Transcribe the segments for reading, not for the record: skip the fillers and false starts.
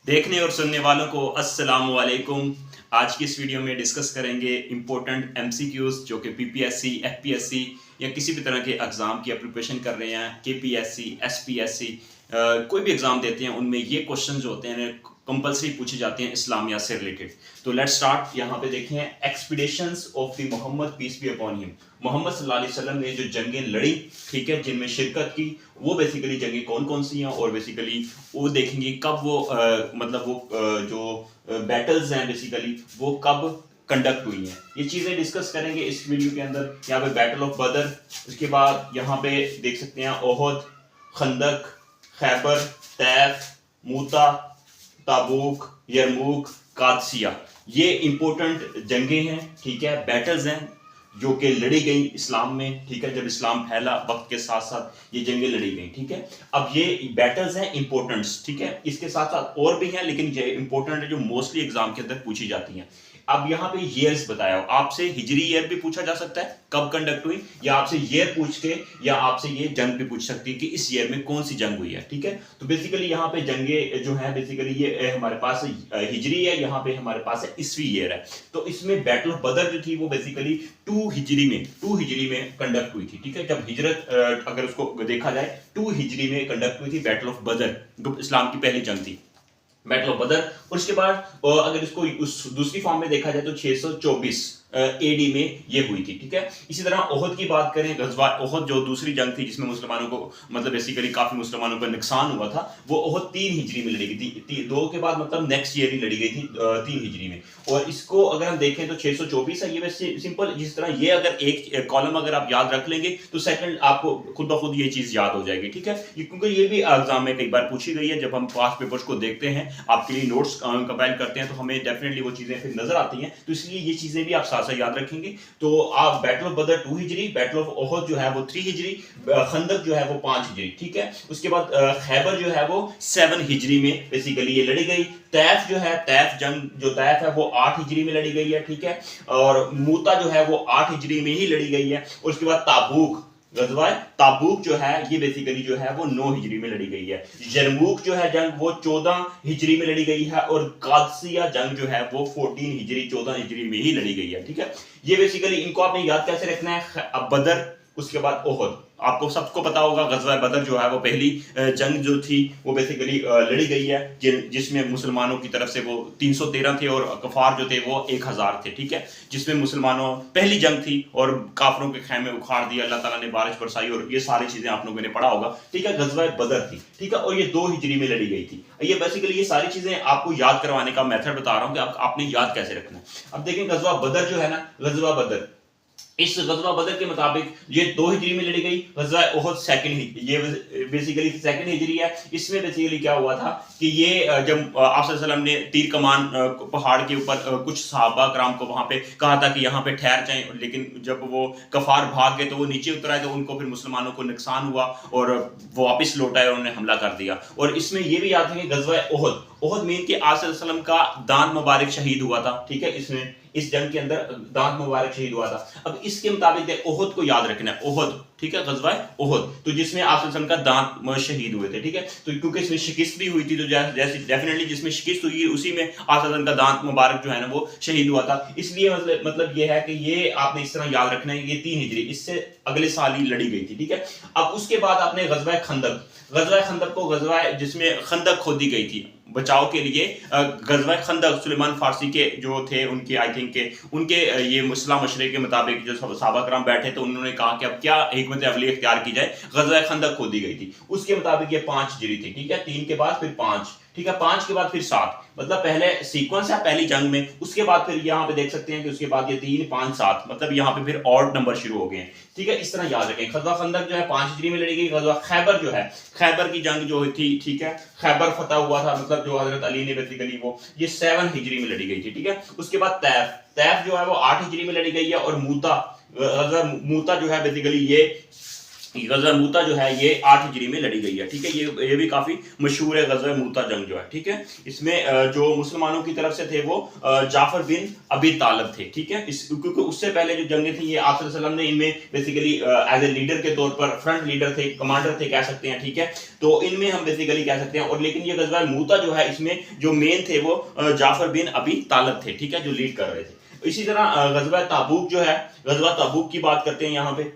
देखने और सुनने वालों को अस्सलाम वालेकुम। आज की इस वीडियो में डिस्कस करेंगे इम्पोर्टेंट एमसीक्यूज जो कि पीपीएससी, एफपीएससी या किसी भी तरह के एग्जाम की प्रिपरेशन कर रहे हैं, केपीएससी, एसपीएससी, कोई भी एग्जाम देते हैं, उनमें ये क्वेश्चन जो होते हैं कंपलसरी पूछे जाते हैं इस्लामिया से रिलेटेड। तो लेट्स स्टार्ट। यहाँ पे देखें expeditions of the Muhammad peace be upon him. Muhammad सल्लल्लाहु अलैहि वसल्लम ने जो जंगें लड़ी, ठीक है, जिनमें शिरकत की, वो बेसिकली जंगें कौन कौन सी हैं और बेसिकली वो देखेंगे कब वो जो बैटल्स हैं बेसिकली वो कब कंडक्ट हुई हैं। ये चीजें डिस्कस करेंगे इस वीडियो के अंदर। यहाँ पे बैटल ऑफ बदर, उसके बाद यहाँ पे देख सकते हैं ओहद, खंदक, खैबर, तैफ, मूता, ताबूक, यरमूक, कादसिया, ये इंपॉर्टेंट जंगें हैं, ठीक है, बैटल्स हैं जो कि लड़ी गई इस्लाम में, ठीक है। जब इस्लाम फैला वक्त के साथ साथ ये जंगें लड़ी गई, ठीक है। अब ये बैटल्स हैं इंपॉर्टेंट्स, ठीक है, इसके साथ साथ और भी हैं लेकिन ये इंपॉर्टेंट है जो मोस्टली एग्जाम के अंदर पूछी जाती हैं। अब यहाँ पे ईयर्स बताया हो, आपसे हिजरी ईयर भी पूछा जा सकता है कब कंडक्ट हुई, या आपसे ईयर पूछ के या आपसे ये जंग भी पूछ सकती है कि इस ईयर में कौन सी जंग हुई है, ठीक है। तो बेसिकली यहाँ पे जंगे जो है बेसिकली ये हमारे पास हिजरी है, यहाँ पे हमारे पास है ईस्वी ईयर है। तो इसमें बैटल ऑफ बदर जो थी वो बेसिकली 2 हिजरी में कंडक्ट हुई थी, ठीक है। जब हिजरत अगर उसको देखा जाए 2 हिजरी में कंडक्ट हुई थी बैटल ऑफ बदर, जो इस्लाम की पहली जंग थी, बैटल ऑफ बदर। और उसके बाद अगर इसको उस दूसरी फॉर्म में देखा जाए तो 624 एडी में ये हुई थी, ठीक है। इसी तरह ओहद की बात करें, गजवा ओहद जो दूसरी जंग थी जिसमें मुसलमानों को मतलब बेसिकली काफी मुसलमानों को नुकसान हुआ था, वो ओहद 3 हिजरी में लड़ी गई थी। 2 के बाद मतलब नेक्स्ट ईयर ही लड़ी गई थी 3 हिजरी में। और इसको अगर हम देखें तो 624 है, ये वैसे सिंपल। जिस तरह ये अगर एक कॉलम अगर आप याद रख लेंगे तो सेकंड आपको खुद ब खुद ये चीज याद हो जाएगी, ठीक है। क्योंकि ये भी एग्जाम में कई बार पूछी गई है। जब हम पास्ट पेपर्स को देखते हैं, आपके लिए नोट्स कंपाइल करते हैं, तो हमें डेफिनेटली वो चीजें फिर नजर आती हैं। तो इसलिए ये चीजें भी आप साथ साथ याद रखेंगे। तो आप बैटल ऑफ बदर 2 हिजरी, बैटल ऑफ ओहद जो है वो 3 हिजरी, खंदक जो है वो 5 हिजरी, ठीक है। उसके बाद खैबर जो है वो 7 हिजरी में बेसिकली ये लड़ी गई। तैफ जो है, तैफ जंग जो तैफ है वो 8 हिजरी में लड़ी गई है, ठीक है। और मूता जो है वो 8 हिजरी में ही लड़ी गई है। और उसके बाद ताबूक, गजवा ताबूक जो है ये बेसिकली जो है वो 9 हिजरी में लड़ी गई है। यरमूक जो है जंग वो 14 हिजरी में लड़ी गई है। और कादसिया जंग जो है वो 14 हिजरी 14 हिजरी में ही लड़ी गई है, ठीक है। ये बेसिकली इनको आपने याद कैसे रखना है। अब बदर, उसके बाद ओहद, आपको सबको पता होगा गजवा बदर जो है वो पहली जंग जो थी वो बेसिकली लड़ी गई है, जिसमें मुसलमानों की तरफ से वो 313 थे और कफार जो थे वो 1000 थे, ठीक है। जिसमें मुसलमानों पहली जंग थी और काफरों के खैमे उखाड़ दिया, अल्लाह ताला ने बारिश बरसाई और ये सारी चीजें आप लोगों ने पढ़ा होगा, ठीक है। गजवा बदर थी, ठीक है, और ये 2 हिजरी में लड़ी गई थी। ये बेसिकली ये सारी चीजें आपको याद करवाने का मेथड बता रहा हूं कि आपने याद कैसे रखना है। अब देखें गजवा बदर जो है ना, गजवा बदर, इस गजवा बदर के मुताबिक ये 2 हिजरी में लड़ी गई। गजवा ओहद सेकंड, ये बेसिकली सेकंड हिजरी है। इसमें बेसिकली क्या हुआ था कि ये जब आप सल्लल्लाहु अलैहि वसल्लम ने तीर कमान पहाड़ के ऊपर कुछ सहाबा कराम को वहां पे कहा था कि यहाँ पे ठहर जाएं, लेकिन जब वो कफार भाग गए तो वो नीचे उतर आए, तो उनको फिर मुसलमानों को नुकसान हुआ और वो वापस लौट आए और उन्होंने हमला कर दिया। और इसमें ये भी याद है कि गजवा ओहद, ओहद मीन के आप सल्लल्लाहु अलैहि वसल्लम का दांत मुबारक शहीद हुआ था, ठीक है। इसमें इस जंग के अंदर दांत मुबारक शहीद हुआ था। अब इसके मुताबिक ओहद को याद रखना है, ओहद, ठीक है, गजवा ओहद, तो जिसमें आप सल्लल्लाहु अलैहि वसल्लम का दांत शहीद हुए थे, ठीक है। तो क्योंकि इसमें शिकस्त भी हुई थी, तो जैसे डेफिनेटली जिसमें शिकस्त हुई उसी में आप सल्लल्लाहु अलैहि वसल्लम का दांत मुबारक जो है ना वो शहीद हुआ था। इसलिए मतलब ये है कि ये आपने इस तरह याद रखना है, ये 3 हिजरी, इससे अगले साल ही लड़ी गई थी, ठीक है। अब उसके बाद आपने गजवा खंदक, गजवा खंदक को गजवा जिसमें खंदक खोदी गई थी बचाव के लिए, गजवा खंदक सुलेमान फारसी के जो थे उनके आई थिंक के उनके ये मुस्लिम मशरे के मुताबिक जो सहाबा कराम बैठे थे, उन्होंने कहा कि अब क्या हिकमत अमली इख्तियार की जाए, गजवा खंदक खोदी गई थी। उसके मुताबिक ये 5 हिजरी थी, ठीक है। 3 के बाद फिर 5, ठीक है, 5 के बाद फिर 7, मतलब पहले सीक्वेंस है पहली जंग में, उसके बाद फिर यहाँ पे देख सकते हैं कि उसके बाद ये 3, 5, 7, मतलब यहाँ पे फिर ऑड नंबर शुरू हो गए हैं, ठीक है। इस तरह याद रखें। गजवा खंदक जो है 5 हिजरी में लड़ी गई। गजवा खैबर जो है, खैबर की जंग जो थी, ठीक है, खैबर फतह हुआ था, मतलब जो हजरत अली ने बेसिकली वो ये 7 हिजरी में लड़ी गई थी, ठीक है। उसके बाद तैफ, तैफ जो है वो 8 हिजरी में लड़ी गई है। और मूता, मूता जो है बेसिकली गज़वा मूता जो है ये 8 हिजरी में लड़ी गई है, ठीक है। ये भी काफी मशहूर है गज़वा मूता जंग जो है, ठीक है। इसमें जो मुसलमानों की तरफ से थे वो जाफर बिन अबी तालिब थे, ठीक है। क्योंकि उससे पहले जो जंगें थी ये आप सल्लल्लाहु अलैहि वसल्लम ने इनमें बेसिकली एज ए लीडर के तौर पर फ्रंट लीडर थे, कमांडर थे कह सकते हैं, ठीक है। तो इनमें हम बेसिकली कह सकते हैं। और लेकिन ये गज़वा मूता जो है इसमें जो मेन थे वो जाफर बिन अबी तालिब थे, ठीक है, जो लीड कर रहे थे। इसी तरह गज़वा ताबूक जो है, गज़वा ताबूक की बात करते हैं यहाँ पे,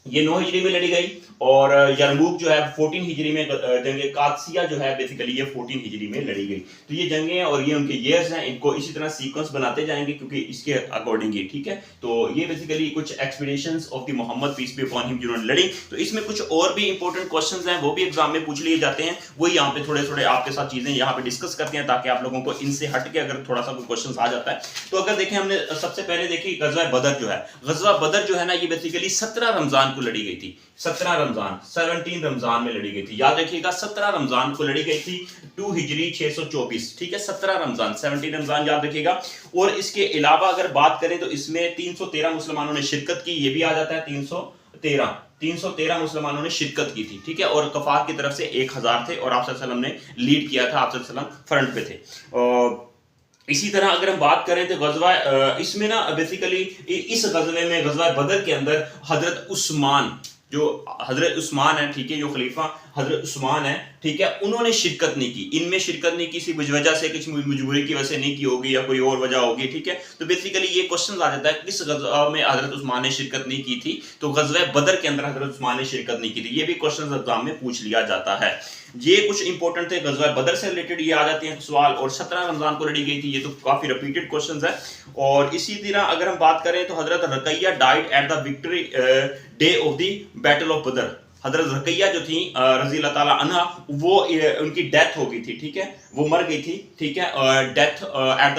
ये 9 हिजरी में लड़ी गई। और यरमूक जो है 14 हिजरी में, जंगे कादसिया जो है बेसिकली ये 14 हिजरी में लड़ी गई। तो ये जंगे हैं और ये उनके ईयर्स हैं, इनको इसी तरह सीक्वेंस बनाते जाएंगे क्योंकि इसके अकॉर्डिंग ही, ठीक है। तो ये बेसिकली कुछ expeditions of the Muhammad peace be upon him जिन्होंने लड़ी। तो इसमें कुछ और भी इंपॉर्टेंट क्वेश्चंस हैं, वो भी एग्जाम में पूछ लिए जाते हैं। वही यहाँ पे थोड़े थोड़े आपके साथ चीजें यहाँ पे डिस्कस करते हैं ताकि आप लोगों को इनसे हट के अगर थोड़ा सा कोई क्वेश्चन आ जाता है। तो अगर देखें, हमने सबसे पहले देखी गज़वा बदर जो है, गज़वा बदर जो है ना ये बेसिकली 17 रमजान को लड़ी गई थी। 17 रमजान, 17 रमजान में लड़ी गई थी, याद रखिएगा 17 रमजान को लड़ी गई थी, 2 हिजरी 624, ठीक है। 17 रमजान, 17 रमजान याद रखिएगा। और इसके अलावा अगर बात करें तो इसमें 313 मुसलमानों ने शिरकत की, ये भी आ जाता है 313 मुसलमानों ने शिरकत की थी, ठीक है। और कफार की तरफ से 1000 थे और आप सल्लल्लाहु अलैहि वसल्लम ने लीड किया था, आप सल्लल्लाहु अलैहि वसल्लम फ्रंट पे थे। और इसी तरह अगर हम बात करें तो गज़वा इसमें ना बेसिकली इस गज़वे में, गज़वा बदर के अंदर हजरत उस्मान, जो हजरत उस्मान है, ठीक है, जो खलीफा हजरत उस्मान है, ठीक है, उन्होंने शिरकत नहीं की। इनमें शिरकत नहीं की किसी वजह से, किसी मजबूरी की वजह से नहीं की होगी या कोई और वजह होगी, ठीक है। तो बेसिकली ये क्वेश्चन आ जाता है किस गज़वा में हजरत उस्मान ने शिरकत नहीं की थी। तो गज़वा बदर के अंदर हजरत उस्मान ने शिरकत नहीं की थी, ये भी क्वेश्चन एग्जाम में पूछ लिया जाता है। ये कुछ इंपॉर्टेंट थे गज़वा बदर से रिलेटेड, ये आ जाते हैं सवाल। और 17 रमजान को लड़ी गई थी, ये तो काफी रिपीटेड क्वेश्चंस है। और इसी तरह अगर हम बात करें तो हजरत Ruqayyah died at the victory day of the battle of Badr. हजरत रकैया जो थी रजी अल्लाह ताला अन्हा, वो उनकी डेथ हो गई थी, ठीक है, वो मर गई थी, ठीक है, death at the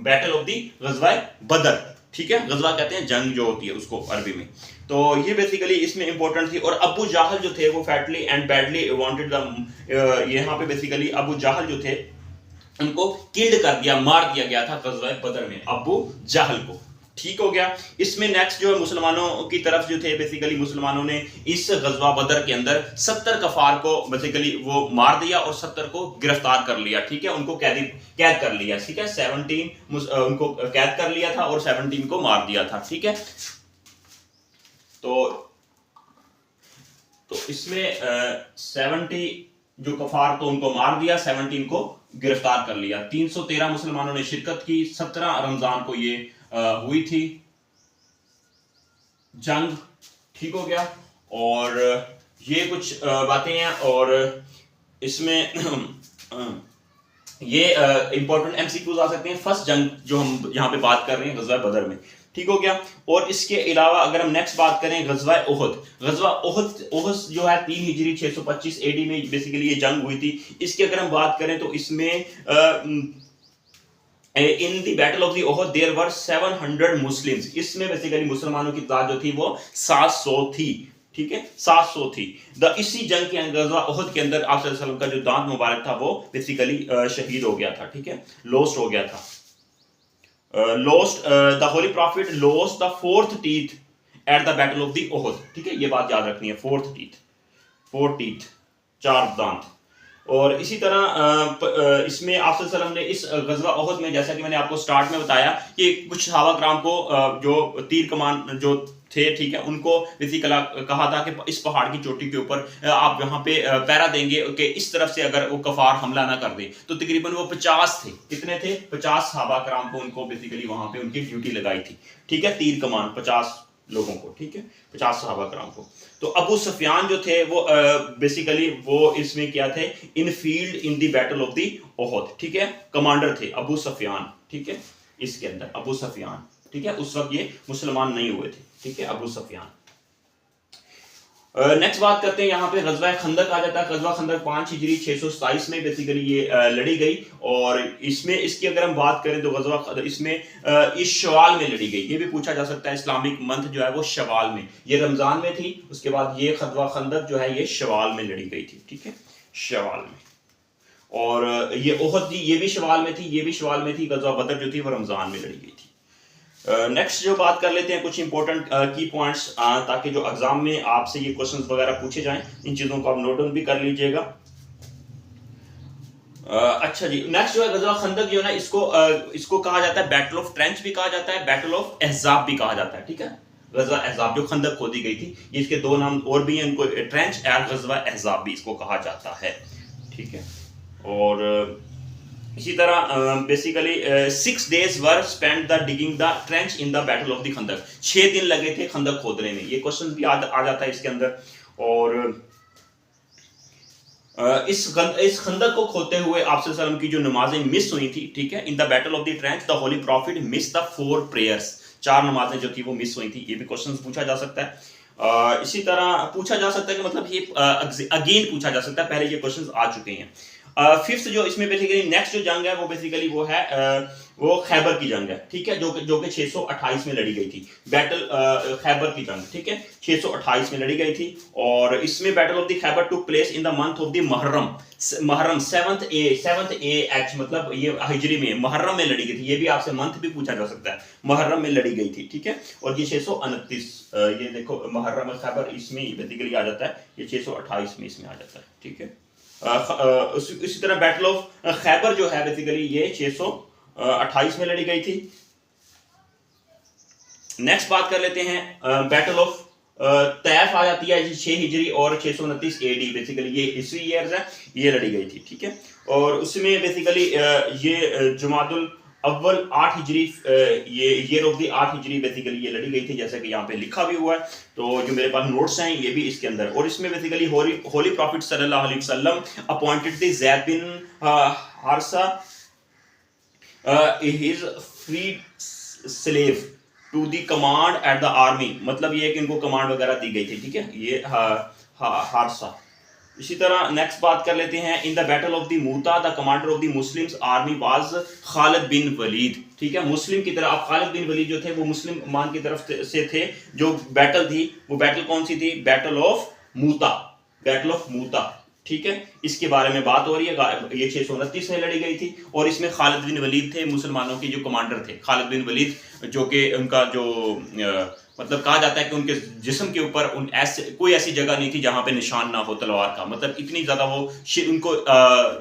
battle of the गज़वा बदर, ठीक है। गज़वा कहते हैं जंग जो होती है उसको अरबी में। तो ये बेसिकली इसमें इंपॉर्टेंट थी। और अबू जाहल जो थे वो फैटली एंड बैडली वांटेड द, यहाँ पे बेसिकली अबू जाहल जो थे उनको किल्ड कर दिया, मार दिया गया था गज़वा बदर में, अबू जाहल को, ठीक हो गया। इसमें नेक्स्ट जो है मुसलमानों की तरफ जो थे बेसिकली मुसलमानों ने इस गज़वा बदर के अंदर 70 कफार को बेसिकली वो मार दिया और 70 को गिरफ्तार कर लिया, ठीक है, उनको कैद कर लिया, ठीक है। 17 उनको कैद कर लिया था और 17 को मार दिया था, ठीक है। तो इसमें 70 जो कफार तो उनको मार दिया, 17 को गिरफ्तार कर लिया। 313 मुसलमानों ने शिरकत की। 17 रमजान को ये हुई थी जंग, ठीक हो गया। और ये कुछ बातें हैं। और इसमें ये इंपॉर्टेंट एमसीक्यूज आ सकते हैं। फर्स्ट जंग जो हम यहाँ पे बात कर रहे हैं गज़वा बदर में, ठीक हो गया। और इसके अलावा अगर हम नेक्स्ट बात करें गज़वा उहद, गज़वा उहद जो है 3 हिजरी 625 एडी में बेसिकली ये जंग हुई थी। इसकी अगर हम बात करें तो इसमें in the battle of the Uhud there were 700 Muslims. इसमें बेसिकली मुसलमानों की तादाद जो थी वो 700 थी, ठीक है, 700 थी। इसी जंग के अंदर गज़वा उहद के अंदर आप सल्लल्लाहु अलैहि वसल्लम का जो दांत मुबारक था वो बेसिकली शहीद हो गया था, ठीक है, लोस्ट हो गया था। lost the holy prophet lost the 4th teeth at the battle of the Uhud, ठीक है, ये बात याद रखनी है, 4th teeth, 4 दांत। और इसी तरह इसमें आप सल्लल्लाहु अलैहि वसल्लम ने इस गज़वा उहद में, जैसा कि मैंने आपको स्टार्ट में बताया कि कुछ सहाबा कराम को जो तीर कमान जो थे, ठीक है, उनको बेसिकली कहा था कि इस पहाड़ की चोटी के ऊपर आप यहाँ पे पैरा देंगे कि इस तरफ से अगर वो कफार हमला ना कर दे। तो तकरीबन वो 50 थे, कितने थे, 50 सहाबा कराम को उनको बेसिकली वहां पे उनकी ड्यूटी लगाई थी, ठीक है, तीर कमान 50 लोगों को, ठीक है, 50 सहाबा कराम को। तो अबू सुफियान जो थे वो बेसिकली वो इसमें क्या थे, in field in the battle of the Uhud, ठीक है, कमांडर थे अबू सुफियान, ठीक है, इसके अंदर अबू सुफियान, ठीक है, उस वक्त ये मुसलमान नहीं हुए थे, ठीक है, अबू सुफियान। नेक्स्ट बात करते हैं यहाँ पे गज़वा खंदक आ जाता है। गज़वा खंदक 5 हिजरी 627 में बेसिकली ये लड़ी गई। और इसमें इसकी अगर हम बात करें तो गज़वा इसमें इस शवाल में लड़ी गई। ये भी पूछा जा सकता है, इस्लामिक मंथ जो है वो शवाल में, ये रमजान में थी, उसके बाद ये गज़वा खंदक जो है ये शवाल में लड़ी गई थी, ठीक है, शवाल में। और ये उहद थी, ये भी शवाल में थी, ये भी शवाल में थी। गज़वा बदर जो थी वो रमजान में लड़ी गई थी। नेक्स्ट जो बात कर लेते हैं कुछ इंपॉर्टेंट की पॉइंट्स, ताकि जो एग्जाम में आपसे ये क्वेश्चंस वगैरह पूछे जाएं, इन चीज़ों को आप नोट डाउन भी कर लीजिएगा। अच्छा जी, नेक्स्ट जो है गज़वा खंदक जो है ना, इसको कहा जाता है बैटल ऑफ ट्रेंच भी कहा जाता है, बैटल ऑफ अहज़ाब भी कहा जाता है। ठीक है, गज़वा अहज़ाब जो खंदक खोदी गई थी, ये इसके दो नाम और भी हैं, इनको ट्रेंच और गज़वा अहज़ाब भी इसको कहा जाता है। ठीक है, और इसी तरह basically 6 days were spend the digging the trench in the battle of the Khandaq, 6 दिन लगे थे खंदक खोदने में, ये क्वेश्चन भी आ जाता है इसके अंदर। और इस खंदक को खोदते हुए आप सल्लल्लाहु अलैहि वसल्लम की जो नमाजें मिस हुई थी, ठीक है, इन the battle of the trench the holy profit miss the 4 prayers, 4 नमाजें जो थी वो मिस हुई थी, ये भी क्वेश्चन पूछा जा सकता है। इसी तरह पूछा जा सकता है कि मतलब ये अगेन पूछा जा सकता है, पहले ये क्वेश्चन आ चुके हैं। फिफ्थ जो इसमें बेसिकली नेक्स्ट जो जंग है वो बेसिकली वो है वो खैबर की जंग है। ठीक है, जो कि 628 में लड़ी गई थी, बैटल खैबर की जंग। ठीक है, 628 में लड़ी गई थी, और इसमें battle of the Khyber took place in the month of the Muharram 7th AH, मतलब ये हिजरी में मुहर्रम में लड़ी गई थी। ये भी आपसे मंथ भी पूछा जा सकता है, मुहर्रम में लड़ी गई थी। ठीक है, और ये 629 ये देखो मुहर्रम खैबर इसमें बेसिकली आ जाता है, ये 628 में इसमें आ जाता है। ठीक है, इसी तरह बैटल ऑफ खैबर जो है बेसिकली ये 628 में लड़ी गई थी। नेक्स्ट बात कर लेते हैं बैटल ऑफ तैफ आ जाती है 6 हिजरी और 629 AD, बेसिकली ये ईस्वी ईयर्स है, ये लड़ी गई थी। ठीक है, और उसमें बेसिकली ये जुमादुल अव्वल 8 हिजरी, ये year of the 8 Hijri basically ये लड़ी गई थी, जैसा कि यहाँ पे लिखा भी हुआ है। तो जो मेरे पास नोट्स हैं ये भी इसके अंदर, और इसमें बेसिकली होली प्रॉफिट सल्लल्लाहु अलैहि वसल्लम appointed the Zaid bin Haritha his freed slave to the command at the army, मतलब ये कि इनको कमांड वगैरह दी गई थी। ठीक है, ये हारसा। इसी तरह नेक्स्ट बात कर लेते हैं, in the battle of the Mutah the commander of the Muslims army was Khalid bin Walid. ठीक है, मुस्लिम की तरफ खालिद बिन वलीद जो थे वो मुस्लिम मान की तरफ से थे। जो बैटल थी वो बैटल कौन सी थी? Battle of Mutah, battle of Mutah. ठीक है, इसके बारे में बात हो रही है, ये 629 में लड़ी गई थी, और इसमें खालिद बिन वलीद थे मुसलमानों के जो कमांडर थे। खालिद बिन वलीद जो कि उनका जो मतलब कहा जाता है कि उनके जिस्म के ऊपर कोई ऐसी जगह नहीं थी जहां पे निशान ना हो तलवार का, मतलब इतनी ज्यादा वो उनको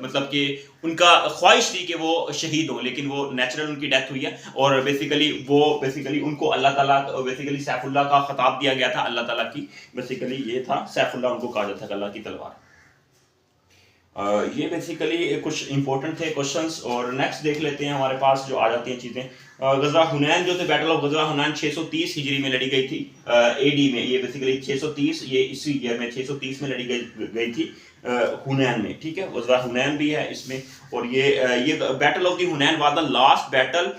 मतलब कि उनका ख्वाहिश थी कि वो शहीद हो, लेकिन वो नेचुरल उनकी डेथ हुई है। और बेसिकली उनको अल्लाह ताला बेसिकली सैफुल्लाह का खिताब दिया गया था, अल्लाह ताला की बेसिकली ये था सैफुल्लाह, उनको कहा जाता था अल्लाह की तलवार। ये बेसिकली कुछ इंपॉर्टेंट थे क्वेश्चंस। और नेक्स्ट देख लेते हैं, हमारे पास जो आ जाती हैं चीज़ें। गज़वा हुनैन जो थे, बैटल ऑफ गज़वा हुनैन 630 हिजरी में लड़ी गई थी AD में, ये बेसिकली 630 ये इसी ईयर में 630 में लड़ी गई थी हुनैन में। ठीक है, गज़वा हुनैन भी है इसमें। और ये battle of the Hunain was the last battle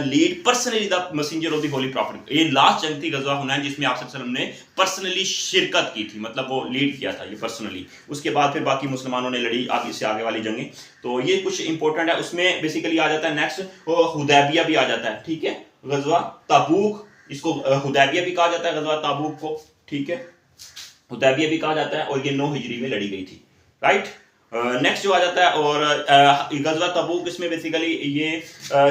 lead personally the messenger of the holy prophet. ये लास्ट जंग थी गज़वा हुनैन जिसमें आप सल्लल्लाहु अलैहि वसल्लम ने पर्सनली शिरकत की थी, मतलब वो लीड किया था ये पर्सनली। उसके बाद फिर बाकी मुसलमानों ने लड़ी आगे से आगे वाली जंगें। तो ये कुछ इंपॉर्टेंट है, उसमें बेसिकली आ जाता है नेक्स्ट हुदैबिया भी आ जाता है। ठीक है, गज़वा तबूक, इसको हुदैबिया भी कहा जाता है, गज़वा तबूक को। ठीक है, हुदैबिया भी कहा जाता है, और ये 9 हिजरी में लड़ी गई थी। राइट, नेक्स्ट जो आ जाता है, और गज़वा तबूक, इसमें बेसिकली ये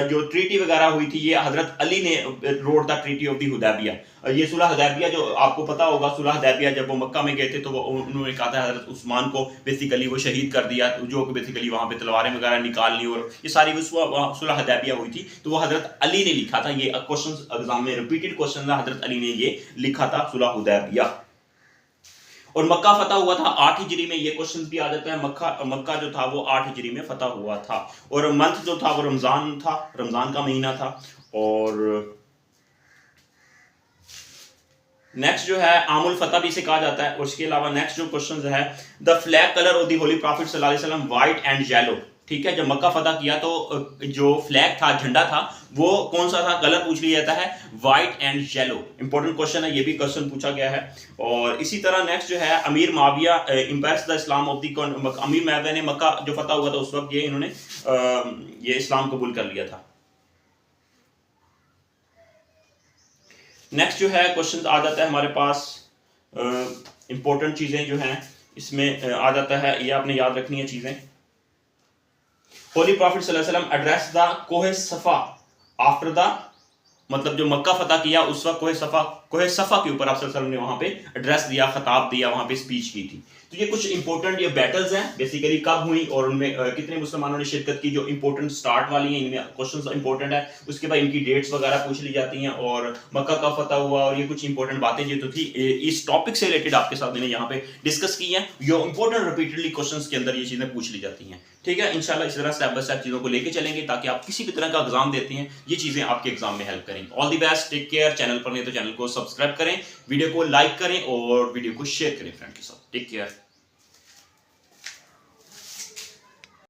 जो ट्रीटी वगैरह हुई थी ये हजरत अली ने rode the treaty of the Hudaybiyyah. ये सुलह हुदैबिया जो आपको पता होगा, सुलह हुदैबिया जब वो मक्का में गए थे तो वो उन्होंने कहा था हजरत उस्मान को बेसिकली वो शहीद कर दिया, जो कि बेसिकली वहाँ पे तलवारें वगैरह निकाल ली, और ये सारी सुलह हुदैबिया हुई थी। तो वो हजरत अली ने लिखा था, ये क्वेश्चन एग्जाम में रिपीटेड क्वेश्चन था, हजरत अली ने ये लिखा था सुलह हुदैबिया। और मक्का फतह हुआ था 8 हिजरी में, ये क्वेश्चन भी आ जाता है। मक्का जो था वो 8 हिजरी में फतह हुआ था, और मंथ जो था वो रमजान था, रमजान का महीना था। और नेक्स्ट जो है आमुल फतह भी इसे कहा जाता है। और इसके अलावा नेक्स्ट जो क्वेश्चन है, the flag colour of the holy profit सल्लल्लाहु अलैहि वसल्लम व्हाइट एंड येलो। ठीक है, जब मक्का फतह किया तो जो फ्लैग था, झंडा था, वो कौन सा था? कलर पूछ लिया जाता है, white and yellow. Important question है, ये भी क्वेश्चन पूछा गया है। और इसी तरह नेक्स्ट जो है Amir Muawiya impairs the Islam of the, Amir Muawiya ने मक्का जो फतह हुआ था उस वक्त ये इन्होंने ये इस्लाम कबूल कर लिया था। नेक्स्ट जो है क्वेश्चन आ जाता है हमारे पास, इंपॉर्टेंट चीजें जो हैं इसमें आ जाता है, ये आपने याद रखनी है चीजें। होली प्रॉफिट सल्लल्लाहु अलैहि वसल्लम एड्रेस द कोहे सफा आफ्टर द मतलब जो मक्का फतह किया उस वक्त कोहे सफा के ऊपर आप सल्लल्लाहु अलैहि वसल्लम ने वहां पे एड्रेस दिया, खिताब दिया, वहां पे स्पीच की थी। तो ये कुछ इंपॉर्टेंट ये बैटल्स हैं बेसिकली कब हुई और उनमें कितने मुसलमानों ने शिरकत की, जो इंपॉर्टेंट स्टार्ट वाली हैं, इनमें क्वेश्चंस इंपॉर्टेंट है। उसके बाद इनकी डेट्स वगैरह पूछ ली जाती हैं और मक्का का फतह हुआ और ये कुछ इंपॉर्टेंट बातें जो तो थी इस टॉपिक से रिलेटेड आपके साथ मैंने यहाँ पे डिस्कस की हैं। ये इंपॉर्टेंट रिपीटेडली क्वेश्चंस के अंदर ये चीजें पूछ ली जाती हैं। ठीक है, इंशाल्लाह इस तरह स्टेप बाय स्टेप चीजों को लेके चलेंगे ताकि आप किसी भी तरह का एग्जाम देते हैं ये चीजें आपके एग्जाम में हेल्प करेंगे। All the best, take care. Channel पर नहीं तो चैनल को सब्सक्राइब करें, वीडियो को लाइक करें और वीडियो को शेयर करें फ्रेंड के साथ। Take care.